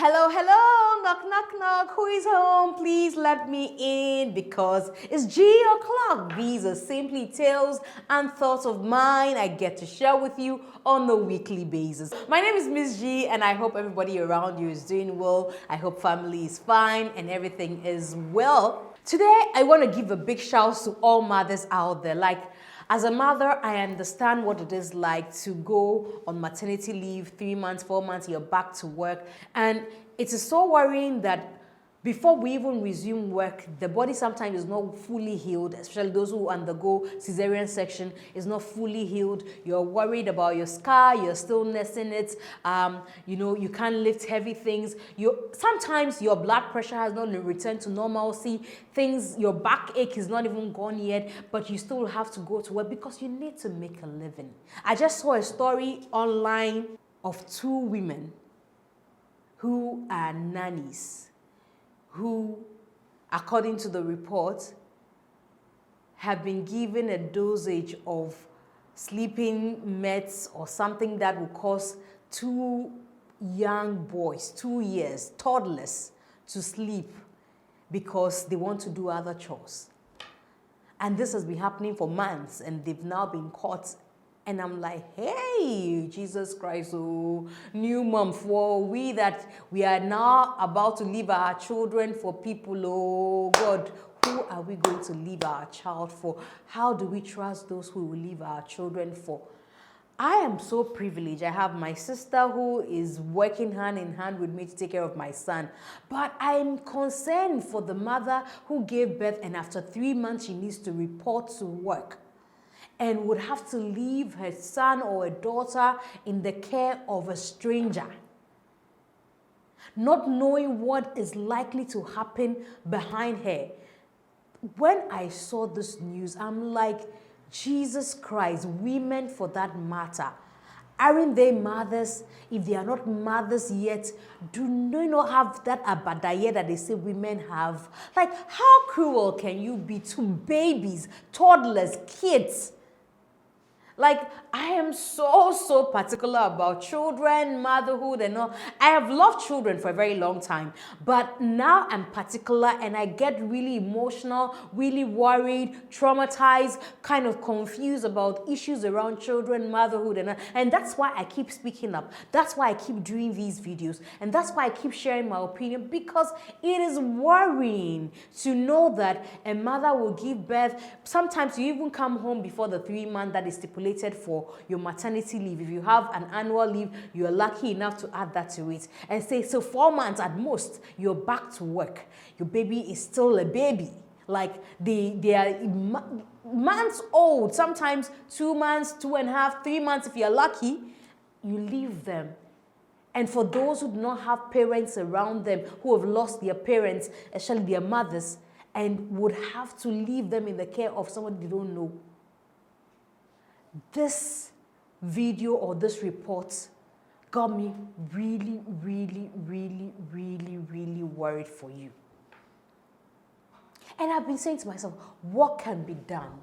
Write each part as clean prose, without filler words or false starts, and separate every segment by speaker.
Speaker 1: Hello, hello, knock, knock, knock. Who is home? Please let me in because it's G o'clock. These are simply tales and thoughts of mine I get to share with you on a weekly basis. My name is MzGee and I hope everybody around you is doing well. I hope family is fine and everything is well. Today, I want to give a big shout to all mothers out there. As a mother, I understand what it is like to go on maternity leave, 3 months, 4 months, you're back to work. And it is so worrying that before we even resume work, the body sometimes is not fully healed, especially those who undergo cesarean section is not fully healed. You're worried about your scar, you're still nursing it. You can't lift heavy things. Sometimes your blood pressure has not returned to normalcy. Your backache is not even gone yet, but you still have to go to work because you need to make a living. I just saw a story online of 2 women who are nannies, who, according to the report, have been given a dosage of sleeping meds or something that will cause 2 young boys, 2 years, toddlers, to sleep because they want to do other chores. And this has been happening for months and they've now been caught. And I'm like, hey, Jesus Christ, oh, new mom, for we are now about to leave our children for people, oh God, who are we going to leave our child for? How do we trust those who will leave our children for? I am so privileged. I have my sister who is working hand in hand with me to take care of my son. But I'm concerned for the mother who gave birth and after 3 months she needs to report to work and would have to leave her son or a daughter in the care of a stranger, not knowing what is likely to happen behind her. When I saw this news, I'm like, Jesus Christ, women for that matter, aren't they mothers? If they are not mothers yet, do they not have that abadaye that they say women have? Like, how cruel can you be to babies, toddlers, kids? Like, I am so particular about children, motherhood and all. I have loved children for a very long time, but now I'm particular and I get really emotional, really worried, traumatized, kind of confused about issues around children, motherhood and all. And that's why I keep speaking up. That's why I keep doing these videos. And that's why I keep sharing my opinion, because it is worrying to know that a mother will give birth. Sometimes you even come home before the 3 months that is stipulated for your maternity leave. If you have an annual leave, you're lucky enough to add that to it and say, so 4 months at most, you're back to work. Your baby is still a baby. Like they are months old, sometimes 2 months, 2.5, 3 months if you're lucky, you leave them. And for those who do not have parents around them, who have lost their parents, especially their mothers, and would have to leave them in the care of someone they don't know. This video or this report got me really worried for you. And I've been saying to myself, what can be done?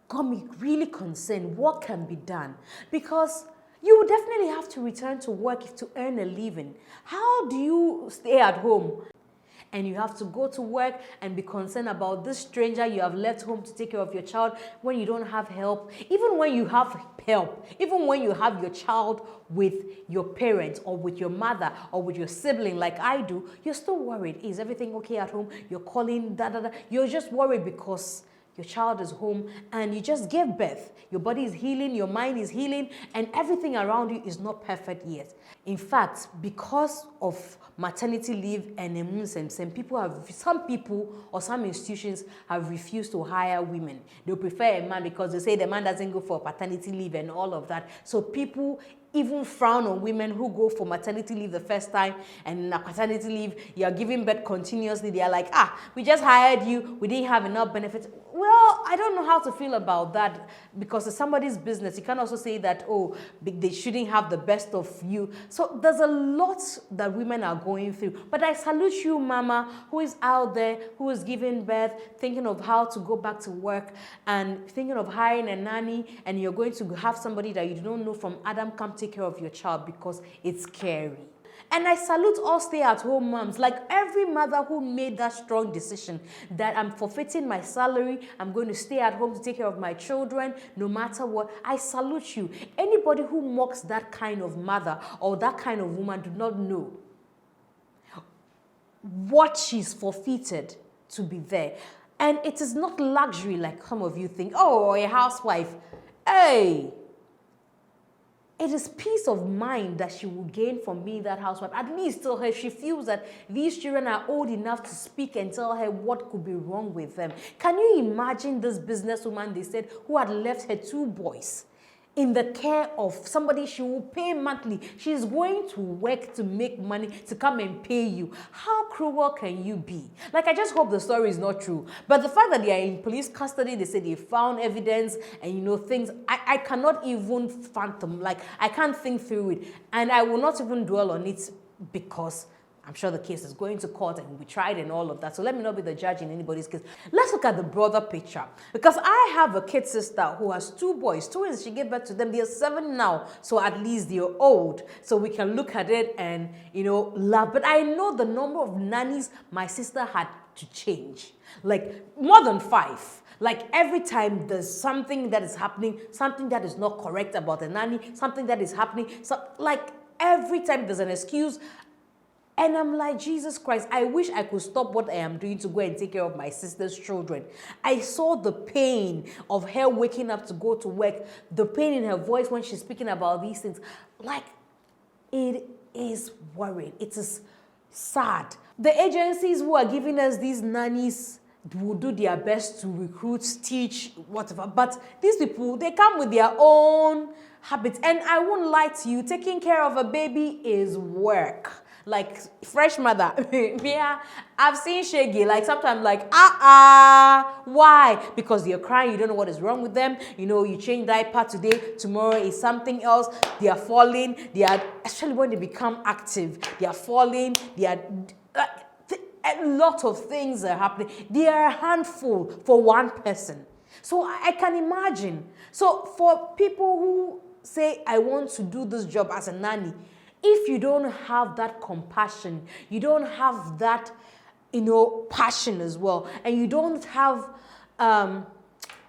Speaker 1: Got me really concerned, what can be done? Because you will definitely have to return to work to earn a living. How do you stay at home and you have to go to work and be concerned about this stranger you have left home to take care of your child when you don't have help? Even when you have help, even when you have your child with your parents or with your mother or with your sibling like I do, you're still worried. Is everything okay at home? You're calling, You're just worried because your child is home and you just gave birth. Your body is healing, your mind is healing, and everything around you is not perfect yet. In fact, because of maternity leave and some people or some institutions have refused to hire women. They prefer a man because they say the man doesn't go for paternity leave and all of that. So people even frown on women who go for maternity leave the first time, and in a paternity leave, you're giving birth continuously. They are like, we just hired you, we didn't have enough benefits. Well, I don't know how to feel about that because it's somebody's business. You can also say that, oh, they shouldn't have the best of you. So there's a lot that women are going through. But I salute you, mama, who is out there, who is giving birth, thinking of how to go back to work and thinking of hiring a nanny, and you're going to have somebody that you don't know from Adam come take care of your child because it's scary. And I salute all stay-at-home moms, like every mother who made that strong decision that I'm forfeiting my salary, I'm going to stay at home to take care of my children, no matter what. I salute you. Anybody who mocks that kind of mother or that kind of woman do not know what she's forfeited to be there. And it is not luxury like some of you think. Oh, a housewife. Hey! It is peace of mind that she will gain from being that housewife. At least till her, she feels that these children are old enough to speak and tell her what could be wrong with them. Can you imagine this businesswoman, they said, who had left her 2 boys in the care of somebody she will pay monthly? She's going to work to make money to come and pay you. How cruel can you be? Like, I just hope the story is not true. But the fact that they are in police custody, they say they found evidence and, you know, things, I cannot even fathom. Like, I can't think through it. And I will not even dwell on it because I'm sure the case is going to court and will be tried and all of that. So let me not be the judge in anybody's case. Let's look at the brother picture. Because I have a kid sister who has 2 boys. Twins, she gave birth to them. They are 7 now. So at least they're old. So we can look at it and, you know, laugh. But I know the number of nannies my sister had to change. Like more than 5. Like every time there's something that is happening, something that is not correct about the nanny, something that is happening. So like every time there's an excuse. And I'm like, Jesus Christ, I wish I could stop what I am doing to go and take care of my sister's children. I saw the pain of her waking up to go to work, the pain in her voice when she's speaking about these things. Like, it is worrying. It is sad. The agencies who are giving us these nannies will do their best to recruit, teach, whatever. But these people, they come with their own habits. And I won't lie to you, taking care of a baby is work. Like, fresh mother. Yeah, I've seen Strvggles. Like, sometimes like, why? Because they're crying, you don't know what is wrong with them. You know, you change diaper today, tomorrow is something else. They are falling. They are, especially when they become active, they are falling. They are, a lot of things are happening. They are a handful for one person. So I can imagine. So for people who say, I want to do this job as a nanny, if you don't have that compassion, you don't have that, you know, passion as well, and you don't have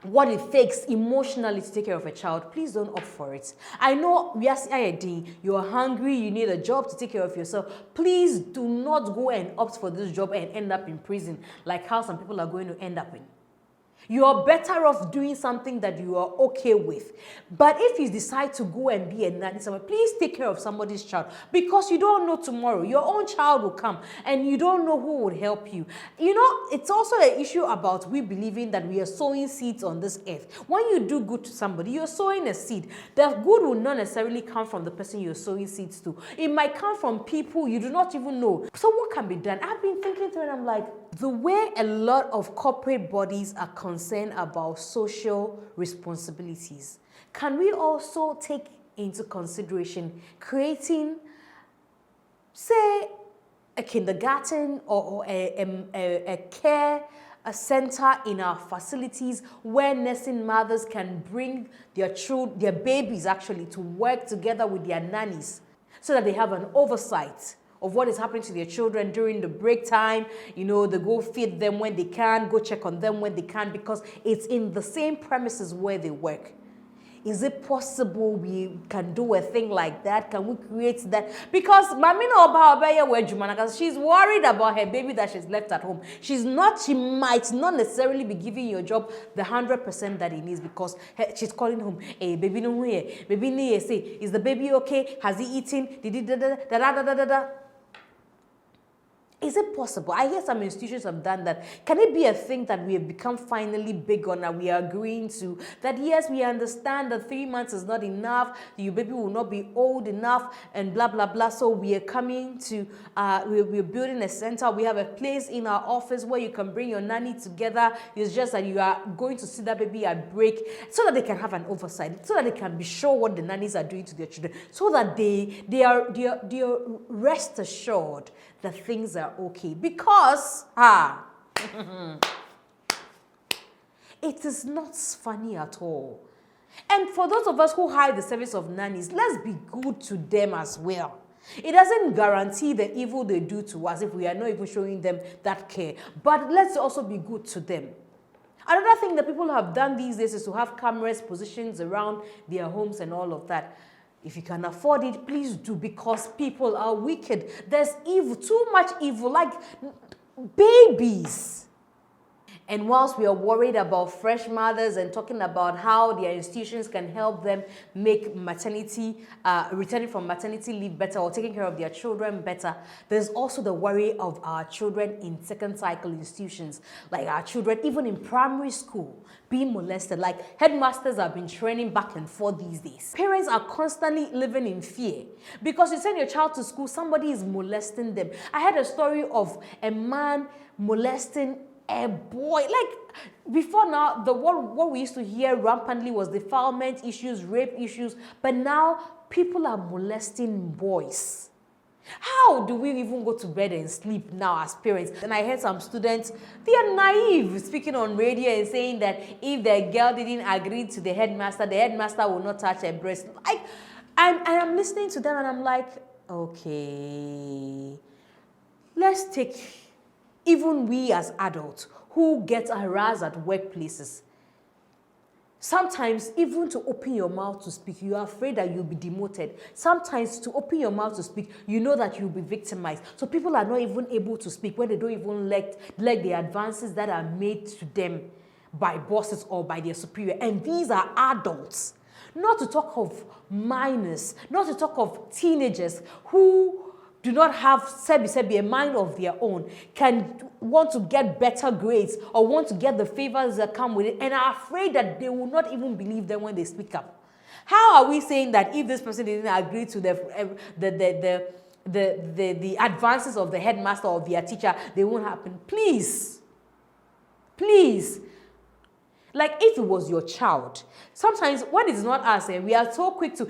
Speaker 1: what it takes emotionally to take care of a child, please don't opt for it. I know we are saying you're hungry, you need a job to take care of yourself. Please do not go and opt for this job and end up in prison, like how some people are going to end up in. You are better off doing something that you are okay with. But if you decide to go and be a nanny somewhere, please take care of somebody's child, because you don't know tomorrow. Your own child will come and you don't know who would help you. You know, it's also an issue about we believing that we are sowing seeds on this earth. When you do good to somebody, you're sowing a seed. The good will not necessarily come from the person you're sowing seeds to. It might come from people you do not even know. So what can be done? I've been thinking through it, and I'm like, the way a lot of corporate bodies are concerned about social responsibilities, can we also take into consideration creating, say, a kindergarten or a care center in our facilities where nursing mothers can bring their babies actually to work together with their nannies so that they have an oversight of what is happening to their children during the break time. You know, they go feed them when they can, go check on them when they can, because it's in the same premises where they work. Is it possible we can do a thing like that? Can we create that? Because she's worried about her baby that she's left at home. She might not necessarily be giving your job the 100% that it needs, because she's calling home, hey, baby, no here. Baby, say, is the baby okay? Has he eaten? Is it possible? I hear some institutions have done that. Can it be a thing that we have become finally big on, and we are agreeing to? That yes, we understand that 3 months is not enough, your baby will not be old enough, and blah, blah, blah. So we are coming to, we're building a center. We have a place in our office where you can bring your nanny together. It's just that you are going to see that baby at break, so that they can have an oversight, so that they can be sure what the nannies are doing to their children, so that they are rest assured that things are okay. Because it is not funny at all. And for those of us who hire the service of nannies, let's be good to them as well. It doesn't guarantee the evil they do to us if we are not even showing them that care. But let's also be good to them. Another thing that people have done these days is to have cameras positions around their homes and all of that. If you can afford it, please do, because people are wicked. There's evil, too much evil, like babies. And whilst we are worried about fresh mothers and talking about how their institutions can help them make maternity, returning from maternity leave better or taking care of their children better, there's also the worry of our children in second cycle institutions, like our children even in primary school being molested. Like headmasters have been training back and forth these days. Parents are constantly living in fear because you send your child to school, somebody is molesting them. I heard a story of a man molesting a boy. Like before now, what we used to hear rampantly was defilement issues, rape issues, but now people are molesting boys. How do we even go to bed and sleep now as parents? And I heard some students, they are naive, speaking on radio and saying that if the girl didn't agree to the headmaster will not touch her breast. Like, I'm listening to them and I'm like, okay, let's take even we as adults who get harassed at workplaces. Sometimes even to open your mouth to speak, you are afraid that you'll be demoted. Sometimes to open your mouth to speak, you know that you'll be victimized. So people are not even able to speak when they don't even like the advances that are made to them by bosses or by their superior. And these are adults. Not to talk of minors, not to talk of teenagers who do not have a mind of their own, can want to get better grades or want to get the favors that come with it and are afraid that they will not even believe them when they speak up. How are we saying that if this person didn't agree to the advances of the headmaster or their teacher, they won't happen? Please. Please. Like if it was your child, sometimes when it's not us, we are so quick to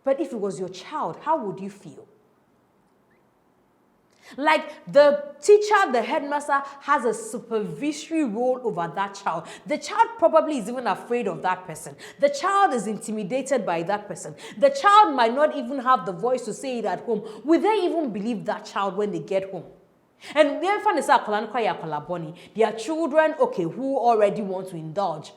Speaker 1: but if it was your child, how would you feel? Like the teacher, the headmaster has a supervisory role over that child. The child probably is even afraid of that person. The child is intimidated by that person. The child might not even have the voice to say it at home. Will they even believe that child when they get home? And their children, okay, who already want to indulge.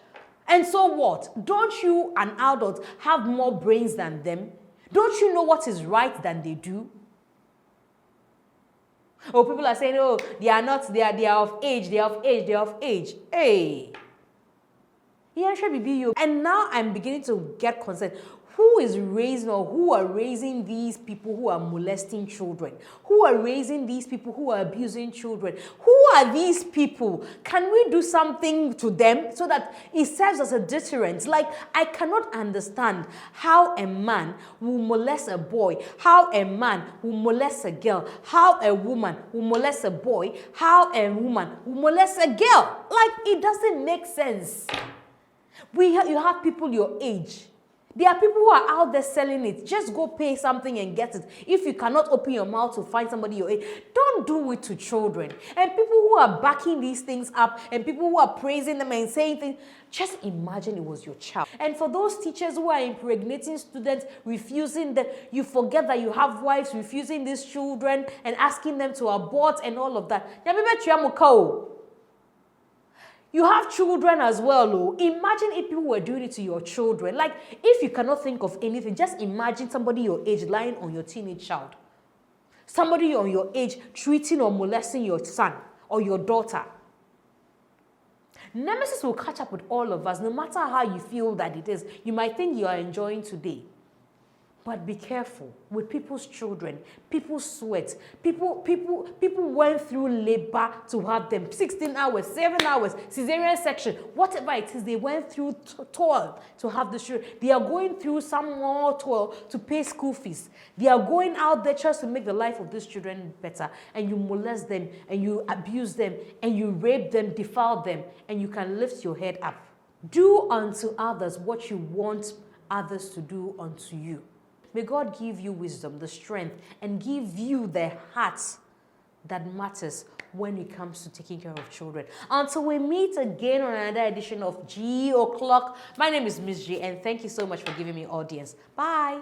Speaker 1: And so what? Don't you, an adult, have more brains than them? Don't you know what is right than they do? Oh, people are saying, oh, they are of age, they are of age. Hey. Yeah, should be you. And now I'm beginning to get concerned. Who is raising or who are raising these people who are molesting children? Who are raising these people who are abusing children? Who are these people? Can we do something to them so that it serves as a deterrent? Like, I cannot understand how a man will molest a boy, how a man will molest a girl, how a woman will molest a boy, how a woman will molest a girl. Like, it doesn't make sense. You have people your age. There are people who are out there selling it. Just go pay something and get it. If you cannot open your mouth to find somebody your age, don't do it to children. And people who are backing these things up and people who are praising them and saying things, just imagine it was your child. And for those teachers who are impregnating students, refusing them, you forget that you have wives, refusing these children and asking them to abort and all of that. You have children as well, oh. Imagine if people were doing it to your children. Like, if you cannot think of anything, just imagine somebody your age lying on your teenage child. Somebody on your age treating or molesting your son or your daughter. Nemesis will catch up with all of us, no matter how you feel that it is. You might think you are enjoying today. But be careful with people's children, people's sweat. People went through labor to have them. 16 hours, 7 hours, cesarean section, whatever it is, they went through toil to have the children. They are going through some more toil to pay school fees. They are going out there just to make the life of these children better. And you molest them, and you abuse them, and you rape them, defile them, and you can lift your head up. Do unto others what you want others to do unto you. May God give you wisdom, the strength, and give you the heart that matters when it comes to taking care of children. Until we meet again on another edition of G o'clock, my name is MzGee, and thank you so much for giving me audience. Bye.